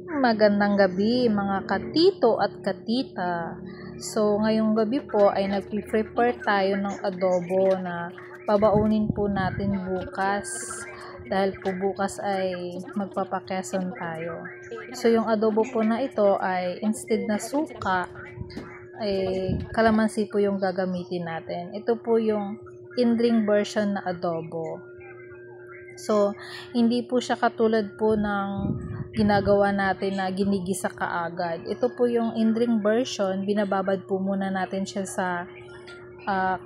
Magandang gabi mga katito at katita. So ngayong gabi po ay nagpi-prepare tayo ng adobo na babaunin po natin bukas. Dahil po bukas ay magpapakeson tayo. So yung adobo po na ito ay instead na suka, ay kalamansi po yung gagamitin natin. Ito po yung in-ring version na adobo. So hindi po siya katulad po ng ginagawa natin na ginigisa kaagad. Ito po yung in-ring version, binababad po muna natin siya sa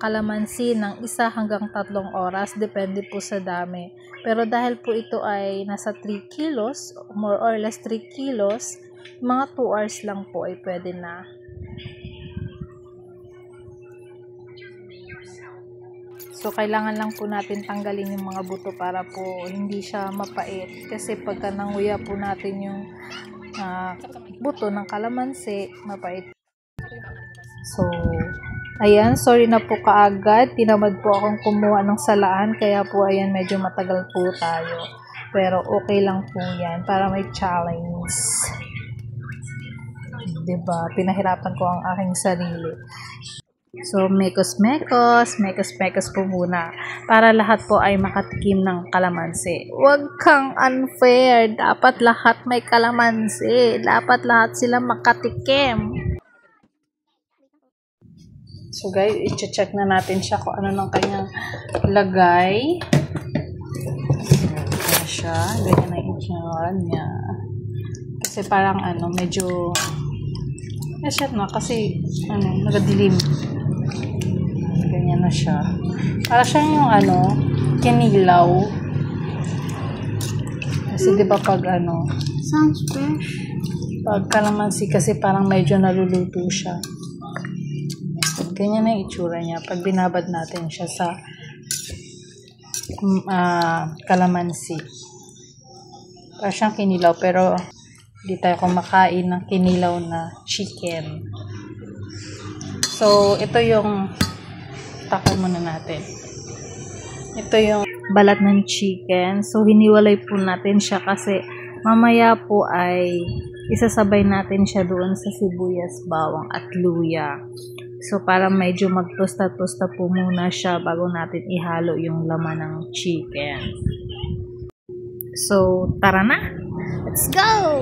kalamansi ng 1 hanggang 3 oras, depende po sa dami. Pero dahil po ito ay nasa 3 kilos, more or less 3 kilos, mga 2 hours lang po ay pwede na. So, kailangan lang po natin tanggalin yung mga buto para po hindi siya mapait. Kasi pagka nanguya po natin yung buto ng kalamansi, mapait. So, ayan, sorry na po kaagad. Tinamad po akong kumuha ng salaan, kaya po ayan, medyo matagal po tayo. Pero okay lang po yan, para may challenge. Diba? Pinahirapan ko ang aking sarili. So, mekos po muna. Para lahat po ay makatikim ng kalamansi. Huwag kang unfair. Dapat lahat may kalamansi. Dapat lahat sila makatikim. So, guys, i-check na natin siya kung ano ng kanyang lagay. Ganyan siya. Ganyan na yung niya. Kasi parang medyo shit na kasi nagadilim. Ganyan na siya. Para siyang yung kinilaw. Kasi di ba pag sounds fresh. Pag kalamansi kasi parang medyo naluluto siya. Ganyan na yung itsura niya. Pag binabad natin siya sa kalamansi. Para siyang kinilaw pero hindi tayo kumakain ng kinilaw na chicken. So, ito yung takal muna natin. Ito yung balat ng chicken. So, hiniwalay po natin siya kasi mamaya po ay isasabay natin siya doon sa sibuyas, bawang at luya. So, para medyo magtosta-tosta po muna siya bago natin ihalo yung laman ng chicken. So, tara na! Let's go!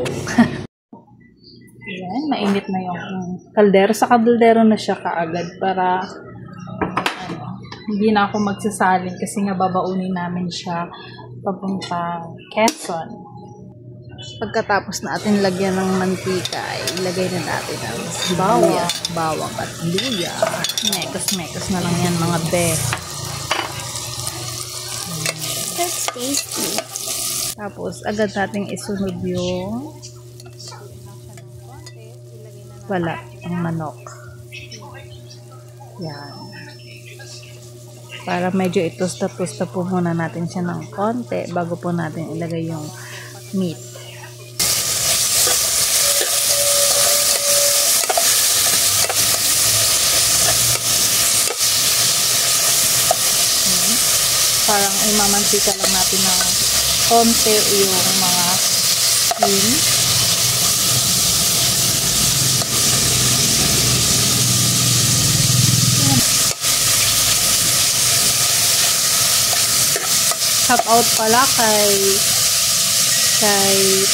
Ayan, mainit na yung kaldero. Sa kaldero na siya kaagad para hindi na ako magsasalin kasi nga babaunin namin siya papuntang Quezon. Pagkatapos natin lagyan ng mantika, ilagay na natin ang sibuyas, bawang at luya. Mekos na lang yan mga be. That's tasty. Tapos, agad natin isunod yung balat ng manok. Yan. Para medyo itosta-tosta po muna natin siya ng konti bago po natin ilagay yung meat. Parang imamantika lang natin ng konti yung mga skin. Shout out pala kay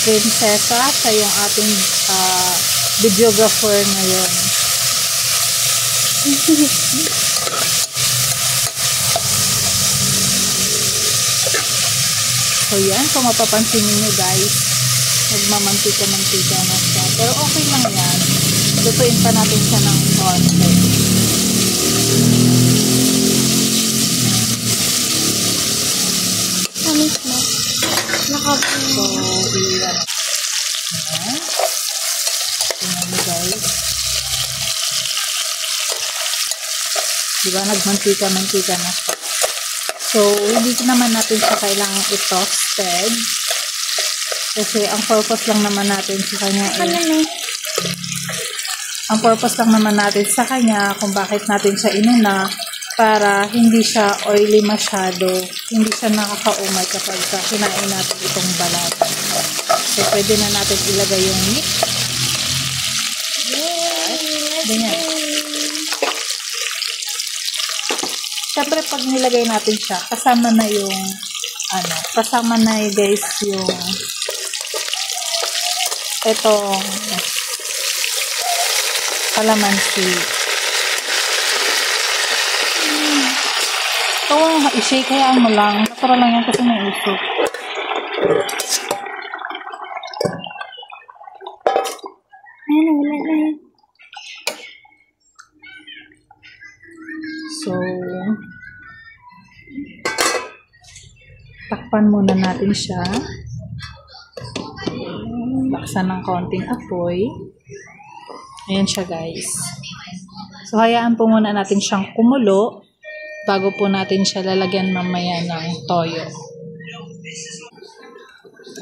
Prinsesa, siya yung ating videographer ngayon. So yan, kung mapapansin niyo guys, nagmamantika-mantika na siya. Pero okay lang yan. Lutuin pa natin siya ng konti. Tamis na. So, iyan. Ayan. Tingnan mo guys. Diba, nagmantika-mantika na siya. So, hindi naman natin siya kailangang i-toasted. Kasi ang purpose lang naman natin sa kanya ang purpose lang naman natin sa kanya kung bakit natin siya inuna para hindi siya oily masyado, hindi siya nakakaumay kapag kinain natin itong balat. So, pwede na natin ilagay yung meat. Ganyan. Siyempre, pag nilagay natin siya, kasama na yung, kasama na guys yung, etong, kalamansi. So, i-shake, hayaan mo lang. Natural lang yan kasi may usok. Ayan, wala na yun. So, takpan muna natin siya. Laksan ng konting apoy. Ayan siya guys. So, hayaan po muna natin siyang kumulo bago po natin siya lalagyan mamaya ng toyo.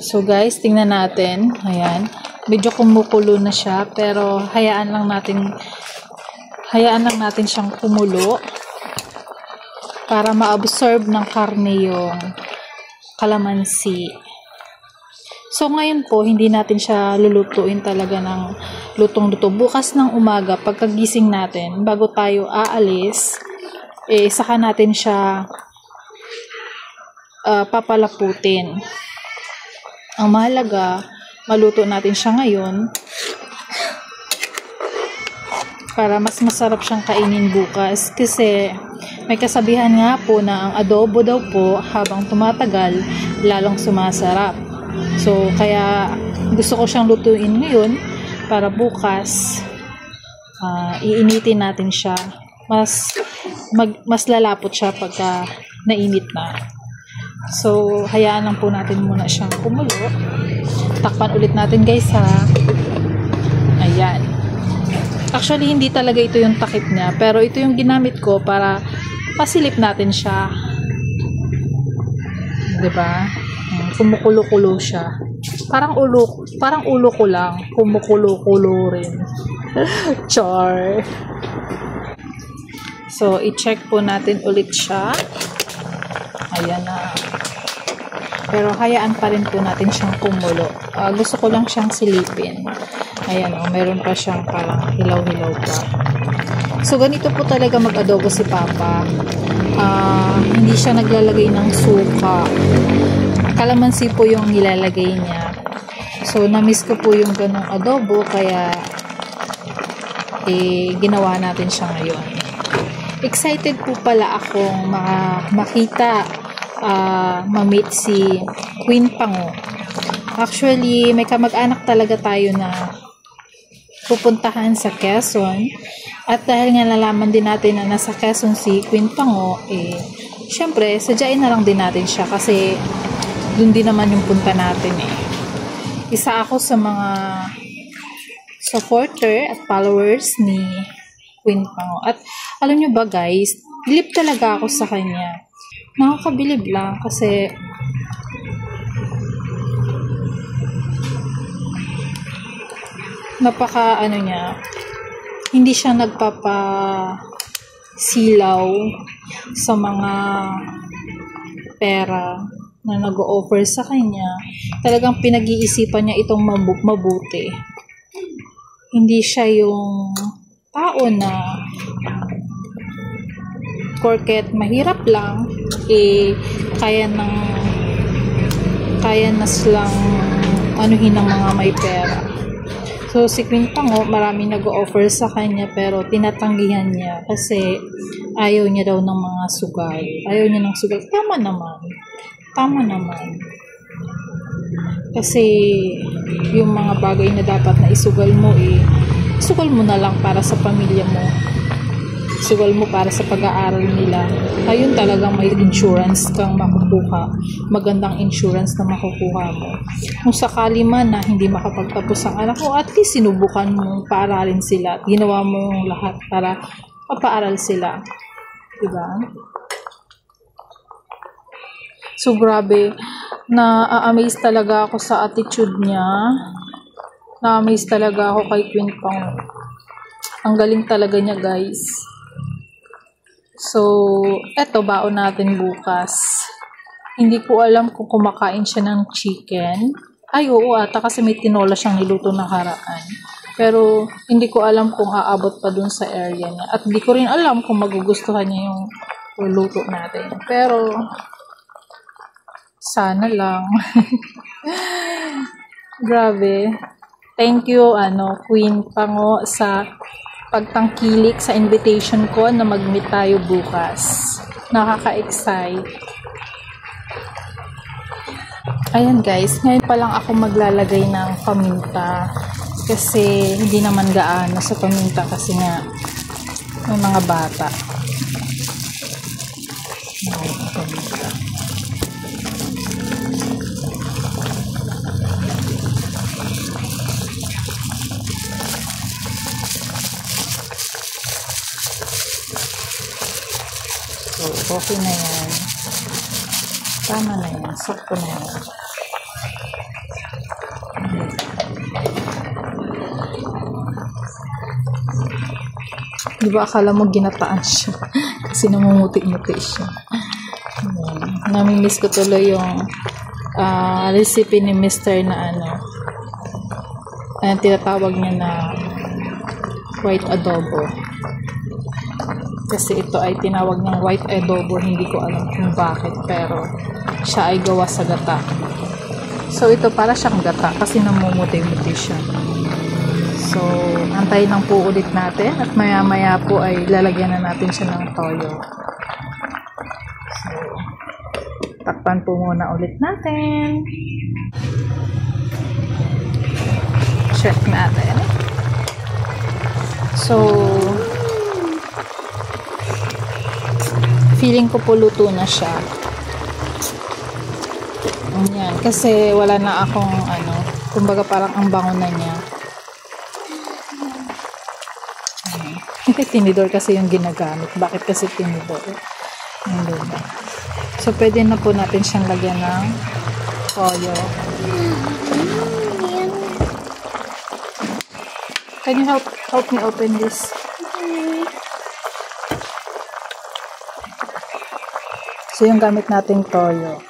So guys, tingnan natin. Ayan. Medyo kumukulo na siya pero hayaan lang natin siyang kumulo para ma-absorb ng karne yung kalamansi. So, ngayon po, hindi natin siya lulutuin talaga ng lutong-luto. Bukas ng umaga, pagkagising natin, bago tayo aalis, saka natin siya papalaputin. Ang mahalaga, maluto natin siya ngayon para mas masarap siyang kainin bukas. Kasi, may kasabihan nga po na ang adobo daw po, habang tumatagal, lalong sumasarap. So, kaya gusto ko siyang lutuin ngayon para bukas iinitin natin siya. Mas lalapot siya pagka nainit na. So, hayaan lang po natin muna siyang kumulo. Takpan ulit natin guys ha. Ayan. Actually, hindi talaga ito yung takip niya. Pero ito yung ginamit ko para pasilip natin siya. Diba? Kumukulo-kulo siya. Parang ulo ko lang. Kumukulo-kulo rin. Char. So, i-check po natin ulit siya. Ayan na. Pero hayaan pa rin po natin siyang kumulo. Gusto ko lang siyang silipin. Ayan o, meron pa siyang parang hilaw-hilaw pa. So, ganito po talaga mag-adobo si Papa. Hindi siya naglalagay ng suka. Kalamansi po yung nilalagay niya. So, na-miss ko po yung ganong adobo, kaya ginawa natin siya ngayon. Excited po pala akong makita, ma-meet si Queen Pango. Actually, may kamag-anak talaga tayo na pupuntahan sa Quezon. At dahil nga nalaman din natin na nasa Quezon si Queen Pango, syempre, sadyain na lang din natin siya kasi dun din naman yung punta natin Isa ako sa mga supporter at followers ni Queen Pango. At alam nyo ba guys, bilib talaga ako sa kanya. Nakakabilib lang kasi napaka niya, hindi siya nagpapasilaw sa mga pera na nag-o-offer sa kanya. Talagang pinag-iisipan niya itong mabuti. Hindi siya yung tao na porket mahirap lang, kaya na silang anuhin ng mga may pera. So, si Queen Pango, marami nag-o-offer sa kanya pero tinatanggihan niya kasi ayaw niya daw ng mga sugal. Ayaw niya ng sugal. Tama naman. Kasi yung mga bagay na dapat na isugal mo, isugal mo na lang para sa pamilya mo. Isugal mo para sa pag-aaral nila. Ayun talagang may insurance kang makukuha. Magandang insurance na makukuha mo. Kung sakali man na hindi makapagtapos ang anak mo, at least sinubukan mong paaralin sila. Ginawa mo yung lahat para mapaaral sila. Diba? So, grabe. Na-amaze talaga ako sa attitude niya. Na-amaze talaga ako kay Queen Pango. Ang galing talaga niya, guys. So, eto, baon natin bukas. Hindi ko alam kung kumakain siya ng chicken. Ay, oo ata kasi may tinola siyang niluto na nakaraan. Pero hindi ko alam kung aabot pa dun sa area niya. At hindi ko rin alam kung magugustuhan niya yung luto natin. Pero sana lang. Grabe. Thank you, Queen Pango, sa pagtangkilik sa invitation ko na mag-meet tayo bukas. Nakaka-excite. Ayan guys, ngayon pa lang ako maglalagay ng paminta kasi hindi naman gaano sa paminta kasi nga may mga bata. Paminta. So, okay na yan. Tama na yan. Sakto na yan. Diba akala mo ginataan siya? Kasi namumuti-muti siya. Namimiss ko tuloy yung recipe ni Mr. na tinatawag niya na white adobo. Kasi ito ay tinawag niyang white adobo. Hindi ko alam kung bakit. Pero siya ay gawa sa gata. So ito para siyang gata kasi namumuti-muti siya. So, antayin lang po ulit natin at maya-maya po ay lalagyan na natin siya ng toyo. So, takpan po muna ulit natin. Check natin. So, feeling ko po luto na siya. Ayan, kasi wala na akong kumbaga parang ang bango na niya. Tinidor kasi yung ginagamit. Bakit kasi tinidor? So, pwede na po natin siyang lagyan ng toyo. Can you help me open this? So, yung gamit nating toyo.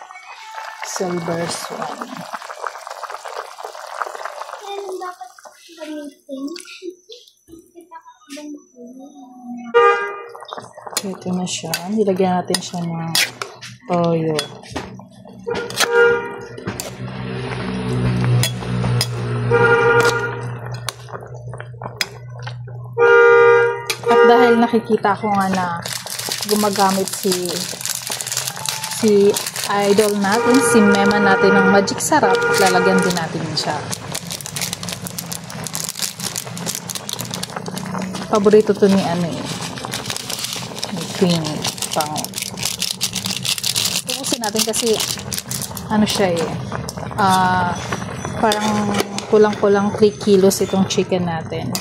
Silver Swan. Dapat gamitin. Ito na siya. Nilagyan natin siya ng toyo. At dahil nakikita ko nga na gumagamit si idol natin, si mema natin ng magic sarap, lalagyan din natin siya. Paborito to ni ni Queen Pango. Tubusin natin kasi siya parang kulang-kulang 3 kilos itong chicken natin.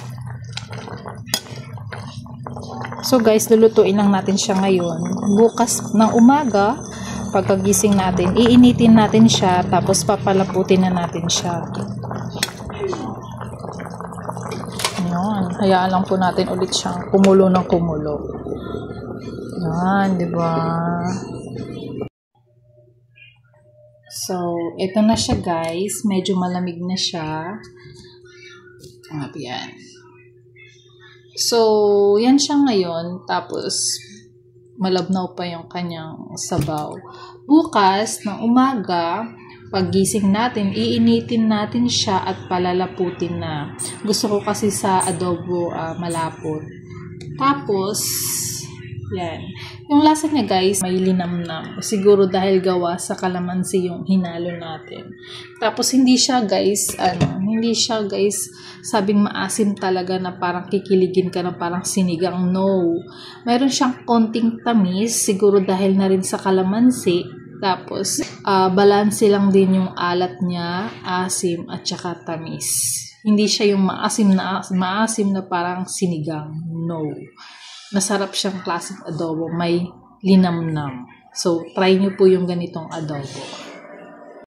So guys, lulutuin lang natin siya ngayon. Bukas ng umaga, pagkagising natin, iinitin natin siya, tapos papalaputin na natin siya. Ayan, hayaan lang po natin ulit siyang kumulo ng kumulo. Ayan, diba? So, ito na siya guys. Medyo malamig na siya. Ayan. So, yan siya ngayon. Tapos, malabnaw pa yung kanyang sabaw. Bukas, ng umaga, paggising natin, iinitin natin siya at palalaputin na. Gusto ko kasi sa adobo malapot. Tapos, yan. Yung lasa niya guys, may linamnam. Siguro dahil gawa sa kalamansi yung hinalo natin. Tapos hindi siya guys, sabing maasim talaga na parang kikiligin ka na parang sinigang. No. Mayroon siyang konting tamis, siguro dahil na rin sa kalamansi. Tapos, balanse lang din yung alat niya, asim at saka tamis. Hindi siya yung maasim na parang sinigang. No. Masarap siyang klaseng adobo. May linamnam. So, try nyo po yung ganitong adobo.